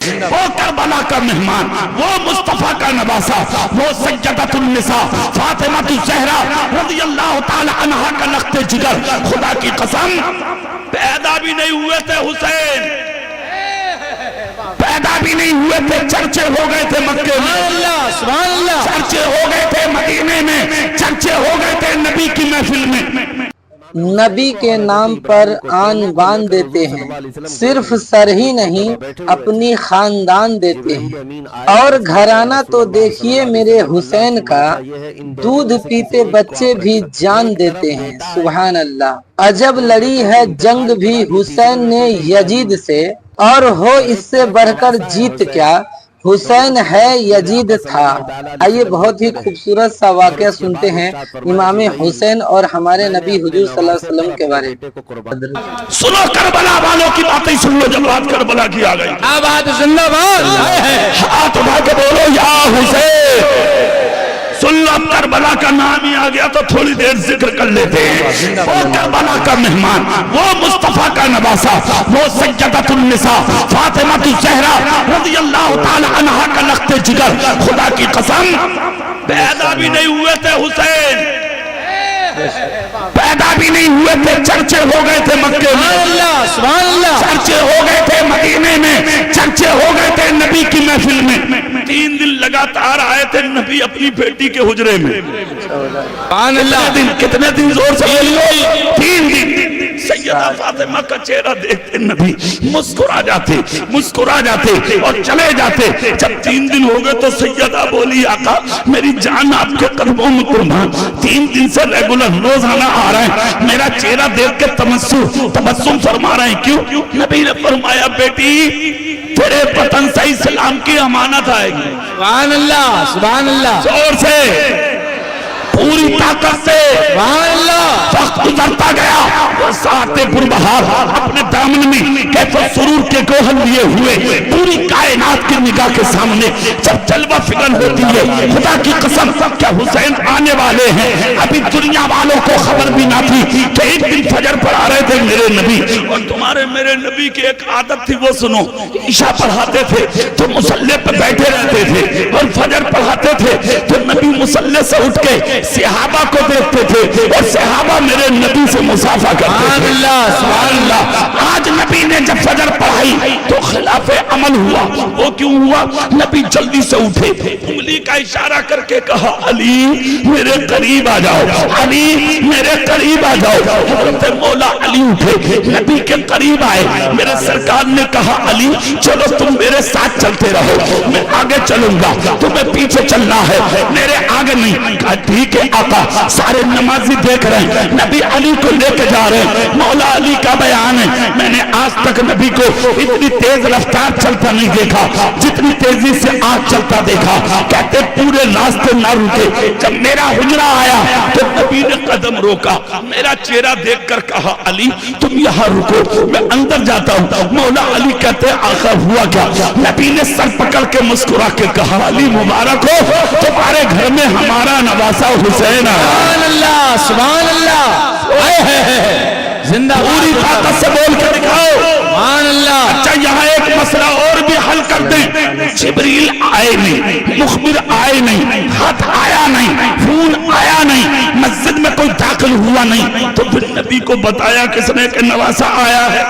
वो करबला का मेहमान, वो मुस्तफा का नवासा, वो सज्जदतुन निसा फातिमा ज़हरा रज़ियल्लाहु ताला अन्हा का लख्ते जिगर। खुदा की कसम पैदा भी नहीं हुए थे हुसैन, पैदा भी नहीं हुए थे, चर्चे हो गए थे मक्के में, सुभान अल्लाह, चर्चे हो गए थे मदीने में, चर्चे हो गए थे नबी की महफिल में। नबी के नाम पर आन बान देते हैं, सिर्फ सर ही नहीं अपनी खानदान देते हैं। और घराना तो देखिए मेरे हुसैन का, दूध पीते बच्चे भी जान देते हैं। सुभान अल्लाह। अजब लड़ी है जंग भी हुसैन ने यजीद से, और हो इससे बढ़कर जीत क्या, हुसैन है यजीद था। आइए बहुत ही खूबसूरत सा वाकया सुनते हैं इमाम हुसैन और हमारे नबी हुजूर सल्लल्लाहु अलैहि वसल्लम के बारे में। सुनो करबला वालों की बातें सुन लो, जब बात करबला की आ गई, आबाद जिंदाबाद, हाथ उठा के बोलो या हुसैन। सुन लो, अब करबला का नाम ही आ गया तो थोड़ी देर जिक्र कर लेते हैं। वो करबला का मेहमान, वो मुस्तफा का नवासा, वो सज्जदतुन निसा फातिमा ज़हरा रज़ियल्लाहु ताला अन्हा का लख्ते जिगर। खुदा की कसम पैदा भी नहीं हुए थे हुसैन, पैदा भी नहीं हुए थे, चर्चे हो गए थे मक्के में, सुभान अल्लाह, चर्चे हो गए थे मदीने में, चर्चे हो गए थे नबी की महफिल में। 3 दिन लगातार आए थे नबी अपनी बेटी के हुजरे में। सुभान अल्लाह, कितने दिन जोर से बोलिए, 3 दिन। सैयदा फातिमा का चेहरा देखते नबी मुस्कुरा जाते और चले जाते। जब 3 दिन हो गए तो सैयदा बोली, आका मेरी जान आपके कदमों में कुर्बान, 3 दिन से रेगुलर रोजाना आ रहे हैं, मेरा चेहरा देख के तबस्सुम फरमा रहे हैं, क्यों? नबी ने फरमाया, बेटी तेरे वतन से इस्लाम की अमानत आएगी। सुभान अल्लाह, सुभान अल्लाह, जोर से पूरी ताकत से वक्त गुजरता गया। वो साते पुरबहार अपने दामन में कैफे सुरूर के गोहन लिए हुए पूरी कायनात की निगाह के सामने जब जलवा फिगर होती है, खुदा की कसम क्या हुसैन आने वाले हैं, अभी दुनिया वालों को खबर भी ना थी कि एक दिन फजर पढ़ा रहे थे मेरे नबी। और तुम्हारे मेरे नबी की एक आदत थी, वो सुनो, ईशा पढ़ाते थे तो मुसल्ले पे बैठे रहते थे, और फजर पढ़ाते थे तो नबी मुसल्ले से उठ के सहाबा को देखते थे और सहाबा मेरे नबी से मुसाफा करते थे। सुभान अल्लाह। आज नबी ने जब फजर पढ़ाई तो खिलाफे अमल हुआ। वो क्यों हुआ? नबी जल्दी से उठे, उंगली का इशारा करके कहा, अली मेरे करीब आ जाओ, अली मेरे करीब आ जाओ। हज़रत मौला अली उठे, नबी के करीब आए। मेरे सरकार ने कहा, अली चलो तुम मेरे साथ चलते रहो, मैं आगे चलूंगा, तुम्हें पीछे चलना है, मेरे आगे नहीं। कहा ठीक है आका। सारे नमाजी देख रहे हैं, नबी अली को लेके जा रहे हैं। मौला अली का बयान है, मैंने आज तक नबी को इतनी तेज रफ्तार चलता नहीं देखा जितनी तेजी से आज चलता देखा। कहते पूरे रास्ते ना रुके। जब मेरा हुजरा आया तो नबी ने कदम रोका, मेरा चेहरा देखकर कहा, अली तुम यहाँ रुको, मैं अंदर जाता हूँ। मौला अली कहते आका हुआ क्या? नबी ने सर पकड़ के मुस्कुरा के कहा, अली मुबारक हो, तुम्हारे घर में हमारा नवासा हुसैन है। सुभान अल्लाह, सुभान अल्लाह, जिंदा पूरी ताकत से बोल के दिखाओ। सुभान अल्लाह। अच्छा यहाँ एक मसला और भी हल कर दें। जिब्रील आए नहीं, मुखबिर आए नहीं, खत आया नहीं, फोन आया नहीं, मस्जिद में कोई दाखिल हुआ नहीं, तो फिर नबी को बताया किसने कि नवासा आया है?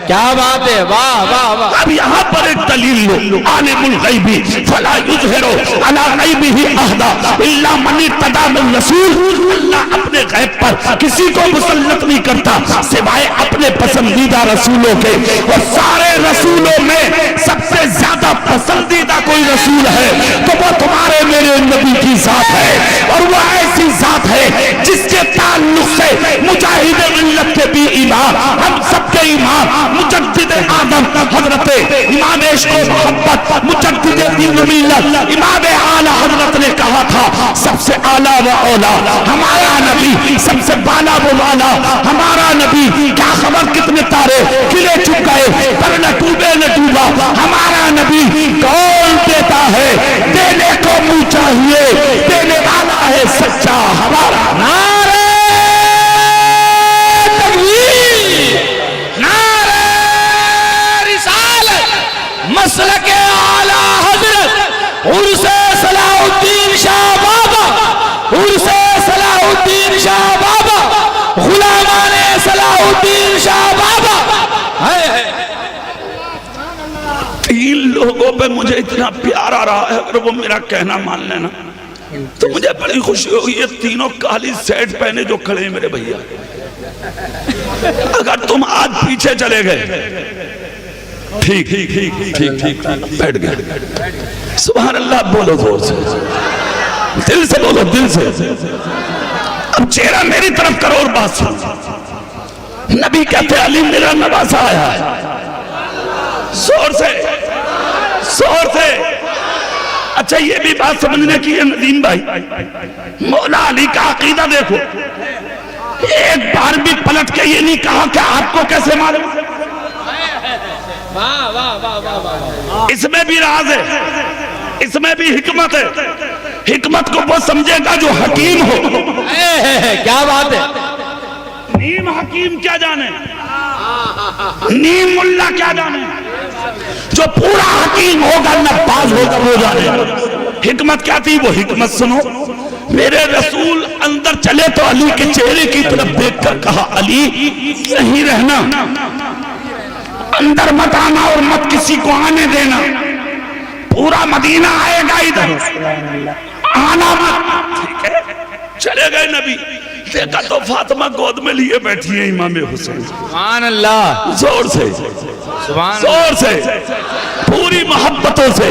क्या बात है, वाह वाह वाह। अब यहाँ पर एक दलील लो, आलिमुल गैबी फला युज़हिरु अला गैबिही अहदा इल्ला मन इर्तदा मिन रसूल। अल्लाह अपने गैब पर किसी को मुसल्लत नहीं करता सिवाय अपने पसंदीदा रसूलों के। और सारे रसूलों में सबसे ज्यादा पसंदीदा कोई रसूल है तो वो तुम्हारे मेरे नबी की जात है। और वो ऐसी जात है जिसके ताल्लुक से मुजाहिद मिल्लत के भी इमाम, हम सबके इमाम मुजद्दिद आदम हजरत इमाम इश्क़ व मोहब्बत मुजद्दिद दीन व मिल्लत इमाम आला हजरत ने कहा था, सबसे आला व औला हमारा नबी, सबसे बाला व वाला हमारा नबी। क्या खबर कितने तारे खिले चुक गए पर न डूबे न डूबा हमारा नबी। कौन देता है? देने को मुँह चाहिए, देने वाला है सच्चा हमारा। नारे तकबीर, नारे रिसालत, मसलक के आला हजरत उर्से सलाहुद्दीन शाह बाबा, उर्से सलाहुद्दीन शाह बाबा, गुलामाने सलाहुद्दीन शाह बाबा। तीन लोगों पे मुझे इतना प्यार आ रहा है, अगर वो मेरा कहना मान लेना तो मुझे बड़ी खुशी होगी। ये तीनों काली सेट पहने जो खड़े हैं मेरे भैया, अगर तुम आज पीछे चले गए, ठीक ठीक ठीक ठीक ठीक बैठ गए। सुभान अल्लाह बोलो जोर से, दिल से बोलो, दिल से। अब चेहरा मेरी तरफ करो और बात सुन। नबी कहते अली मेरा नवासा आया है, जोर से, जोर से। अच्छा ये भी बात समझने की है नदीम भाई, मौला अली का अकीदा देखो, एक बार भी पलट के ये नहीं कहा कि आपको कैसे मालूम। इसमें भी राज है, इसमें भी हिकमत है। हिकमत को वो समझेगा जो हकीम हो। क्या बात है। नीम हकीम क्या जाने, नीम मुल्ला क्या जाने, जो पूरा हकीम होगा नब्बाज होगा वो जाने। हिकमत क्या थी, वो हिकमत सुनो। मेरे रसूल अंदर चले तो अली के चेहरे की तरफ देखकर कहा, अली यहीं रहना, अंदर मत आना और मत किसी को आने देना। पूरा मदीना आएगा इधर, आना मत। ठीक है, चले गए नबी। देखा तो फातिमा गोद में लिए बैठी है इमाम हुसैन। सुभान अल्लाह, जोर से, जोर से, पूरी मोहब्बतों से,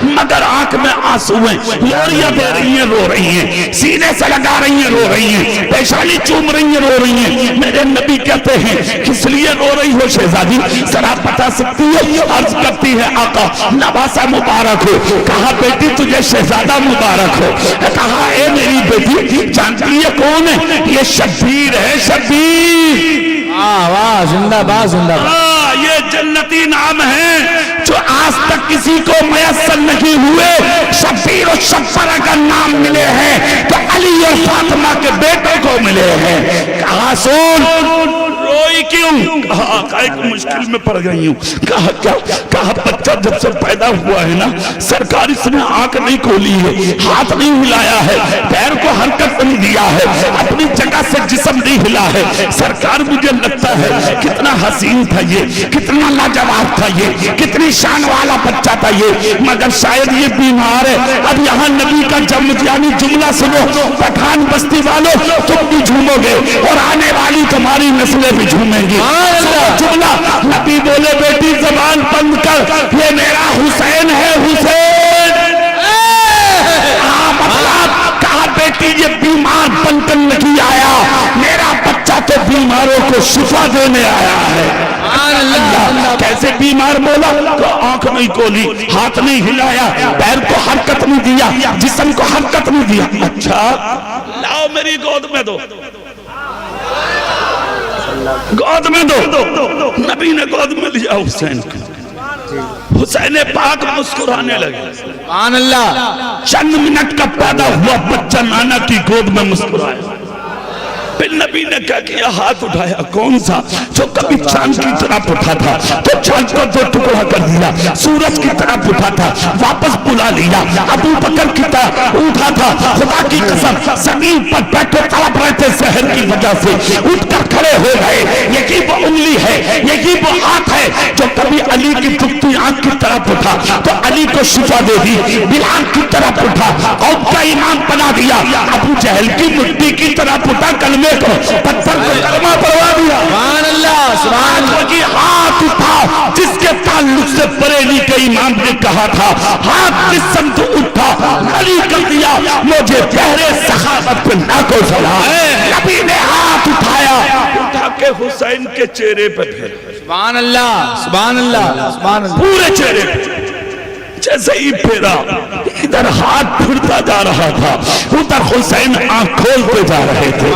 मगर आंख में आंसू हैं, लोरियां दे रही हैं, रो रही हैं, सीने से लगा रही हैं, रो रही हैं, पेशानी चूम रही हैं, रो रही हैं। मेरे नबी कहते हैं किस लिए रो रही हो शहजादी, जरा बता सकती है? अर्ज करती है आका नवासा मुबारक हो। कहा बेटी तुझे शहजादा मुबारक हो। कहा ए मेरी बेटी जानती है कौन है? ये शब्बीर है, शब्बीर। वाह वाह, जिंदाबाद जिंदाबाद। ये जन्नती नाम है जो आज तक किसी को मयस्सर नहीं हुए। शब्बीर और शब्बर अगर नाम मिले हैं तो अली और फातिमा के बेटे को मिले हैं। कहा सुन, रोई क्यों? कहा एक मुश्किल में पड़ गई हूँ। कहा क्या? कहा बच्चा जब से पैदा हुआ है ना सरकार इसने आंख नहीं खोली है, हाथ नहीं हिलाया है, पैर को हरकत नहीं दिया है, अपनी जगह से जिस्म नहीं हिला है। सरकार मुझे लगता है कितना हसीन था ये, कितना लाजवाब था ये, कितनी शान वाला बच्चा था ये, मगर शायद ये बीमार है। अब यहाँ नबी का यानी जुमला सुनो, पठान बस्ती वालों तुम भी झूमोगे और आने वाली तुम्हारी नस्लें भी झूमेंगी। जुमला नबी बोले बेटी जबान बंद कर, ये मेरा हुसैन है, हुसैन। मतलब कहा बेटी ये बीमार बनकर नहीं आया, मेरा बच्चा तो बीमारों को शिफा देने आया है। अल्लाह कैसे बीमार बोला? तो आंख नहीं खोली, हाथ नहीं हिलाया, पैर को हरकत नहीं दिया, जिस्म को हरकत नहीं दिया। अच्छा लाओ मेरी गोद में दो, गोद में दो। नबी ने गोद में लिया हुसैन को। हुसैन पाक मुस्कुराने लगे। सुभान अल्लाह। चंद मिनट का पैदा हुआ बच्चा नाना की गोद में मुस्कुराया। फिर नबी ने क्या किया? हाथ उठाया। कौन सा? जो कभी चांद की तरफ उठा था तो चांद को दो टुकड़ा कर दिया, सूरज की तरफ उठा था वापस बुला लिया, अबू बकर की तरफ उठा था। खुदा की कसम जमीन पर बैठे तड़प रहे थे शहर की वजह से, उठकर खड़े हो गए। यही वो उंगली है, यही वो हाथ है जो कभी अली की दुखती आंख की तरफ उठा तो अली को शिफा दे दी, बिलाल की तरफ उठा और का इमाम बना दिया, अबू जहल की मिट्टी की तरफ उठा कलमे को पत्थर को कलमा पढ़वा दिया। सुभान अल्लाह, सुभान अल्लाह। की हाथ उठा जिसके ताल्लुक से बरेली के इमाम ने कहा था हाथ जिस्म तो उठा अली कर दिया, मुझे पहरे सखावत पे ना को सलाम। नबी ने हाथ उठाया, उठा के हुसैन के चेहरे पे फेरा। सुभान अल्लाह, सुभान अल्लाह, सुभान अल्लाह। पूरे चेहरे पे जैसे ही फेरा, इधर हाथ फिरता जा रहा था, उधर हुसैन आंख खोलते जा रहे थे,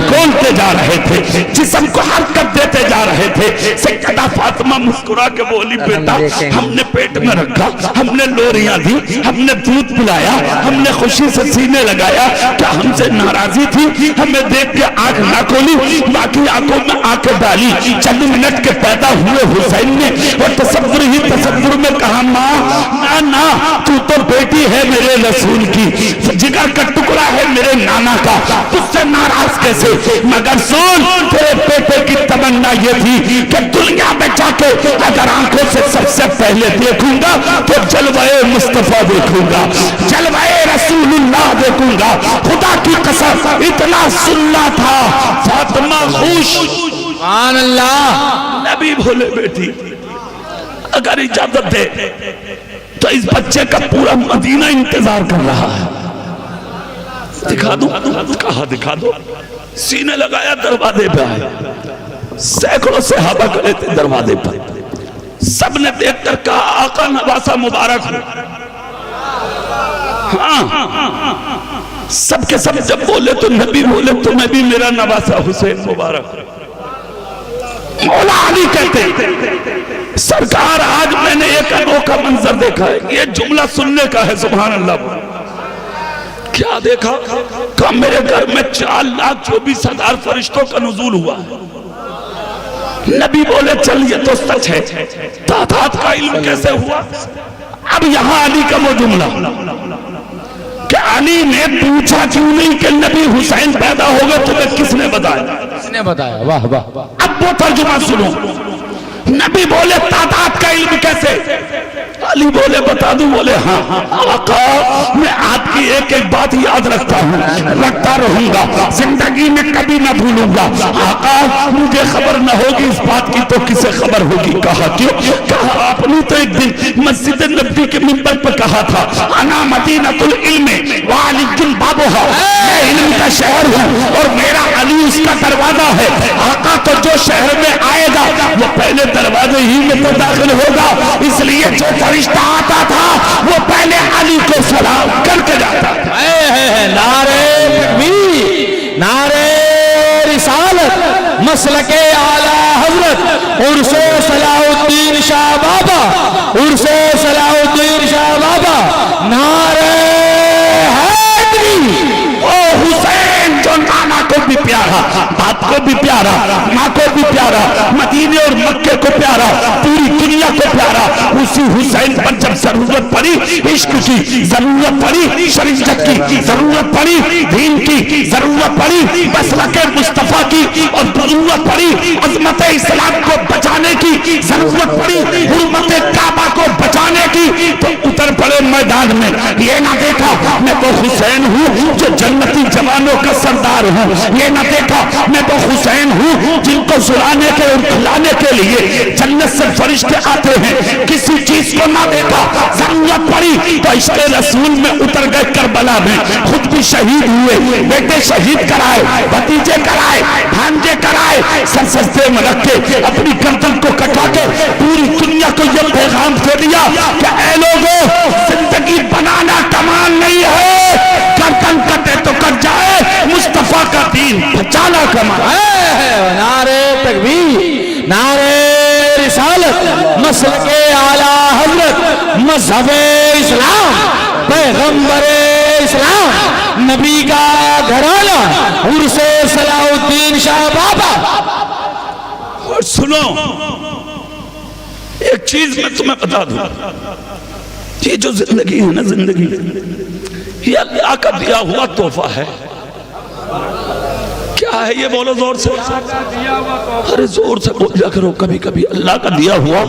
खोलते जा रहे थे, जिस्म को हरकत देते जा रहे थे। सैयदा फातिमा मुस्कुरा के बोली, बेटा हमने पेट में रखा, हमने लोरियां दी, हमने दूध पिलाया, हमने खुशी से सीने लगाया, क्या हमसे नाराजी थी? हमें देख के आंख ना खोली, बाकी आंखों में आंखें डाली। चंद मिनट के पैदा हुए हुसैन ने और तसव्वुर ही तसव्वुर में कहा, माँ ना ना, तू तो बेटी है मेरे रसूल की, जिगर का टुकड़ा है मेरे नाना का, तुझसे नाराज कैसे? मगर सुन, तेरे बेटे की तमन्ना ये थी कि दुनिया में जाके अगर आंखों से सबसे पहले देखूंगा तो जलवाए मुस्तफा देखूंगा, जलवाए रसूलुल्लाह देखूंगा। खुदा की कसम इतना सुनना था। फातिमा खुश, सुभान अल्लाह। नबी बोले, बेटी अगर इजाजत दे तो इस बच्चे का पूरा मदीना इंतजार कर रहा है। दिखा दो, कहा दिखा दो। सीने लगाया, दरवाजे पे आए, सैकड़ों सहाबा खड़े थे दरवाजे पर। सबने देखकर कहा, आका नवासा मुबारक हो। हाँ, सबके सब जब बोले तो नबी बोले, तुम्हें भी मेरा नवासा हुसैन मुबारक। मौला अली कहते, सरकार आज मैंने एक अनोखा मंजर देखा है, ये जुमला सुनने का है। सुभान अल्लाह। क्या देखा? कहा मेरे घर में 4,24,000 फरिश्तों का नुज़ूल हुआ है। नबी बोले, चल ये तो सच है, तादाद का इल्म कैसे हुआ? अब यहां अली का वो जुमला कि अली ने पूछा क्यों नहीं कि नबी हुसैन पैदा हो गए, तुम्हें किसने बताया? किसने बताया? वाह वाह वाह। अब वो तर्जुमा सुनो। नबी बोले, तादाद का इल्म कैसे? अली बोले, बता दूं? बोले, हाँ आका, मैं आपकी एक एक बात याद रखता हूँ, रखता रहूंगा, जिंदगी में कभी ना भूलूंगा। आका, मुझे खबर न होगी इस बात की तो किसे खबर होगी? कहा क्यों? कहा आपने तो एक दिन मस्जिद नबी के मिंबर पर कहा था, अना मदीनतुल इल्म व अलीयुल बाबुहा, मैं इल्म का शहर हूँ और मेरा अली उसका दरवाजा है। आका, तो जो शहर में आएगा वो पहले दरवाजे ही में तो दाखिल होगा, इसलिए जो फरिश्ता आता था वो पहले अली को सलाम करके जाता था। नारे तकबीर, नारे रिसालत, मसलके आला हजरत उर्से सलाहुद्दीन शाह बाबा, उर्से सलाहुद्दीन शाह बाबा, नारे हैदरी। ओ हुसैन जो नाना को भी प्यारा, बाप को भी प्यारा, माँ को भी प्यारा, मदीने और मक्के को प्यारा, पूरी दुनिया को प्यारा, उसी हुसैन पर जब जरूरत पड़ी इश्क की, जरूरत पड़ी शरीयत की, जरूरत पड़ी दीन की, जरूरत पड़ी मसलके मुस्तफा की, और जरूरत पड़ी अजमत इस्लाम को बचाने की, जरूरत पड़ी हुर्मत काबा को बचाने की, तो उतर पड़े मैदान में। ये ना देखा मैं वो हुसैन हूँ जो जन्नती जवानों का सरदार हूँ, ये ना देखा मैं वो हुसैन हूँ जिनको सुलाने के और खिलाने के लिए जन्नत से फरिश्ते आते हैं। किसी चीज को ना देखा, जरूरत पड़ी तो इश्क़ रसूल में उतर गए करबला में, खुद भी शहीद हुए, बेटे शहीद कराए, भतीजे कराए, भांजे कराए, सर सजदे में रख के अपनी गर्दन को कटा के पूरी दुनिया को यह पैगाम दे दिया कि ऐ लोगों, जिंदगी बनाना कमाल नहीं है, गर्दन कटे तो कट जाए, मुस्तफा का दीन बचाना कमाल है। नारे तकबीर, नारे रिसालत, मसलके आला हजरत, मजहबे इस्लाम, पैगंबरे इस्लाम, नबी का घराना, उर्से सलाहुद्दीन शाह बाबा। और सुनो, एक चीज मैं तुम्हें बता दूं, ये जो जिंदगी है ना, जिंदगी ये अल्लाह का दिया हुआ तोहफा है। क्या है ये? बोलो जोर से। अरे जोर से बोला करो। कभी कभी अल्लाह का दिया हुआ,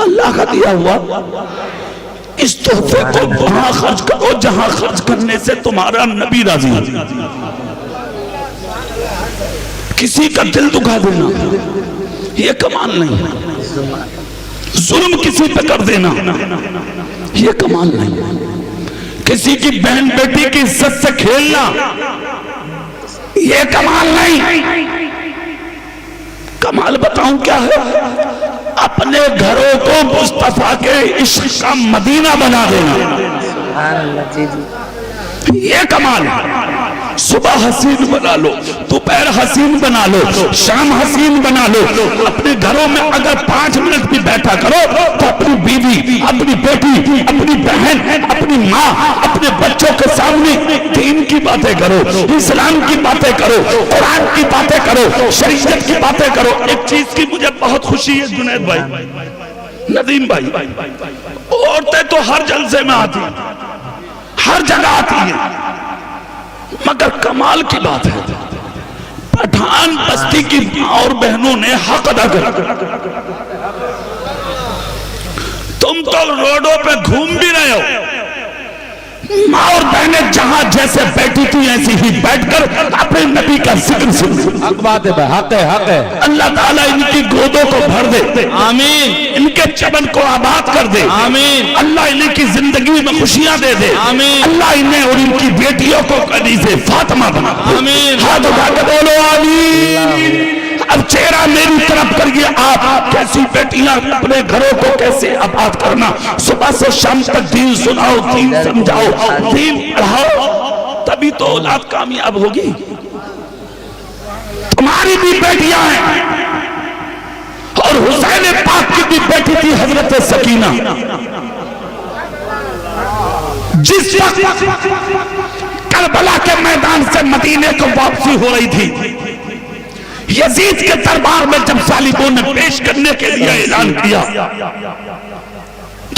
अल्लाह का दिया हुआ, इस तोहफे को वहां खर्च करो जहां खर्च करने से तुम्हारा नबी राजी है। किसी का दिल दुखा देना ये कमाल नहीं है, जुल्म किसी पे कर देना ये कमाल नहीं है, किसी की बहन बेटी की इज्जत से खेलना ये कमाल नहीं, कमाल बताऊं क्या है? अपने घरों को मुस्तफा के इश्क का मदीना बना देना, सुभान अल्लाह। जी जी, ये कमाल है। सुबह हसीन बना लो, दोपहर हसीन बना लो, शाम हसीन बना लो। अपने घरों में अगर 5 मिनट भी बैठा करो तो अपनी बीवी, अपनी बेटी, अपनी बहन, अपनी माँ, अपने बच्चों के सामने दीन की बातें करो, इस्लाम की बातें करो, कुरान की बातें करो, शरीयत की बातें करो। एक चीज की मुझे बहुत खुशी है जुनैद भाई, नदीम भाई, औरतें तो हर जलसे में आती, हर जगह आती है, मगर कमाल की बात है पठान बस्ती की और बहनों ने हक अदा कर। तुम तो रोडों पे घूम भी रहे हो, माँ और बहनें जहां जैसे बैठी थी ऐसी ही बैठकर अपने नबी का जिक्र सुन। हक बात है, हक है, हक है। अल्लाह ताला इनकी गोदों को भर दे, आमीन। इनके चमन को आबाद कर दे, आमीन। अल्लाह इनकी जिंदगी में खुशियां दे दे, आमीन। अल्लाह इन्हें और इनकी बेटियों को कदी से फातिमा बना दे। आमीन। हाथ उठा के बोलो आमीन। अब चेहरा मेरी तरफ करिए आप, कैसी बेटियां अपने घरों को कैसे आबाद करना, सुबह से शाम तक दीन सुनाओ, दीन समझाओ, दीन पढ़ाओ, तभी तो औलाद कामयाब होगी। तुम्हारी भी बेटियां हैं, और हुसैन पाक की भी बेटी थी हजरत सकीना। जिस वक्त करबला के मैदान से मदीने को वापसी हो रही थी, यजीद के दरबार में जब सालिबों ने पेश करने के लिए ऐलान किया,